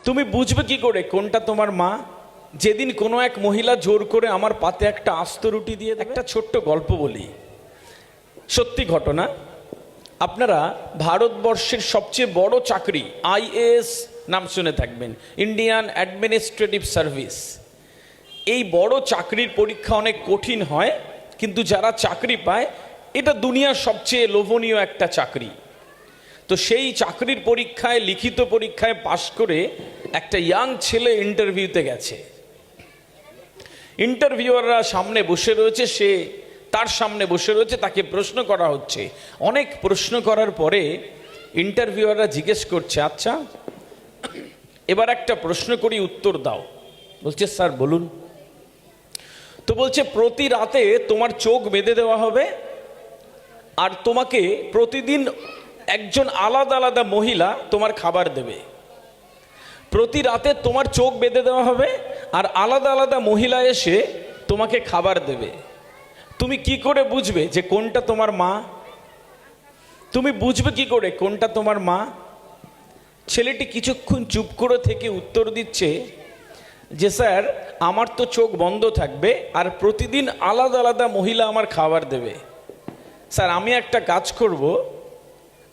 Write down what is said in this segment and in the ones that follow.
তুমি বুঝবে কি করে কোনটা তোমার মা? যেদিন কোনো এক মহিলা জোর করে আমার পাতে একটা আস্ত রুটি দিয়ে দেবে। একটা ছোট্ট গল্প বলি, সত্যি ঘটনা। আপনারা ভারতবর্ষের সবচেয়ে বড় চাকরি আইএএস নাম শুনে থাকবেন, ইন্ডিয়ান অ্যাডমিনিস্ট্রেটিভ সার্ভিস। এই বড় চাকরির পরীক্ষা অনেক কঠিন হয়, কিন্তু যারা চাকরি পায় এটা দুনিয়ার সবচেয়ে লোভনীয় একটা চাকরি। তো সেই চাকরির পরীক্ষায়, লিখিত পরীক্ষায় পাশ করে একটা ইয়াং ছেলে ইন্টারভিউতে গেছে। ইন্টারভিউয়াররা সামনে বসে রয়েছে, সে তার সামনে বসে রয়েছে, তাকে প্রশ্ন করা হচ্ছে। অনেক প্রশ্ন করার পরে ইন্টারভিউয়াররা জিজ্ঞেস করছে, আচ্ছা এবার একটা প্রশ্ন করি, উত্তর দাও। বলছে, স্যার বলুন। তো বলছে, প্রতি রাতে তোমার চোখ বেঁধে দেওয়া হবে, আর তোমাকে প্রতিদিন একজন আলাদা আলাদা মহিলা তোমার খাবার দেবে। প্রতি রাতে তোমার চোখ বেঁধে দেওয়া হবে, আর আলাদা আলাদা মহিলা এসে তোমাকে খাবার দেবে। তুমি কি করে বুঝবে যে কোনটা তোমার মা? তুমি বুঝবে কি করে কোনটা তোমার মা? ছেলেটি কিছুক্ষণ চুপ করে থেকে উত্তর দিচ্ছে যে, স্যার আমার তো চোখ বন্ধ থাকবে, আর প্রতিদিন আলাদা আলাদা মহিলা আমার খাবার দেবে। স্যার আমি একটা কাজ করব,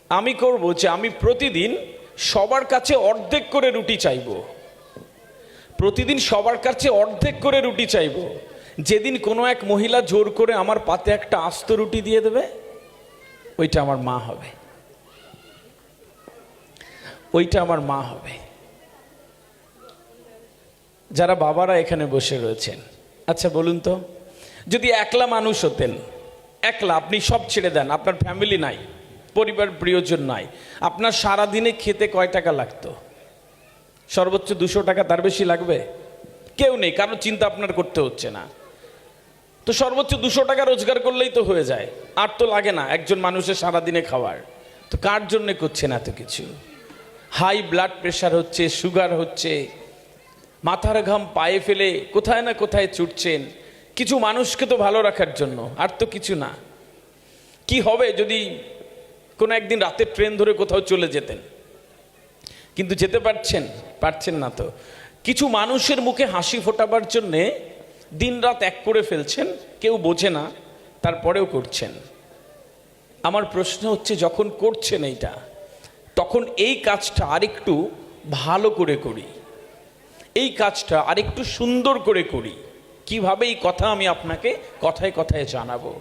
আমি করব যে আমি প্রতিদিন সবার কাছে অর্ধেক করে রুটি চাইব। প্রতিদিন সবার কাছে অর্ধেক করে রুটি চাইব। যেদিন কোনো এক মহিলা জোর করে আমার পাতে একটা আস্ত রুটি দিয়ে দেবে, ওইটা আমার মা হবে। ওইটা আমার মা হবে। যারা বাবারা এখানে বসে রয়েছেন, আচ্ছা বলুন তো, যদি একলা মানুষ হতেন, একলা, আপনি সব ছেড়ে দেন, আপনার ফ্যামিলি নাই, পরিবার প্রিয়জন নাই, আপনার সারাদিনে খেতে কয় টাকা লাগতো? সর্বোচ্চ 200 টাকা, তার বেশি লাগবে? কেউ নেই, কারো চিন্তা আপনার করতে হচ্ছে না। তো সর্বোচ্চ 200 টাকা রোজগার করলেই তো হয়ে যায়, আর তো লাগে না একজন মানুষের সারাদিনে খাওয়ার। তো কার জন্য করছেন এত কিছু? হাই ব্লাড প্রেশার হচ্ছে, সুগার হচ্ছে, মাথার ঘাম পায়ে ফেলে কোথায় না কোথায় ছুটছেন, কিছু মানুষকে তো ভালো রাখার জন্য, আর তো কিছু না। কি হবে যদি কোনো একদিন রাতের ট্রেন ধরে কোথাও চলে যেতেন? কিন্তু যেতে পারছেন না। তো কিছু মানুষের মুখে হাসি ফোটাবার জন্যে দিন রাত এক করে ফেলছেন, কেউ বোঝে না, তারপরেও করছেন। আমার প্রশ্ন হচ্ছে, যখন করছেন এইটা, তখন এই কাজটা আরেকটু ভালো করে করি, এই কাজটা আরেকটু সুন্দর করে করি। কিভাবে, এই কথা আমি আপনাকে কথায় কথায় জানাবো।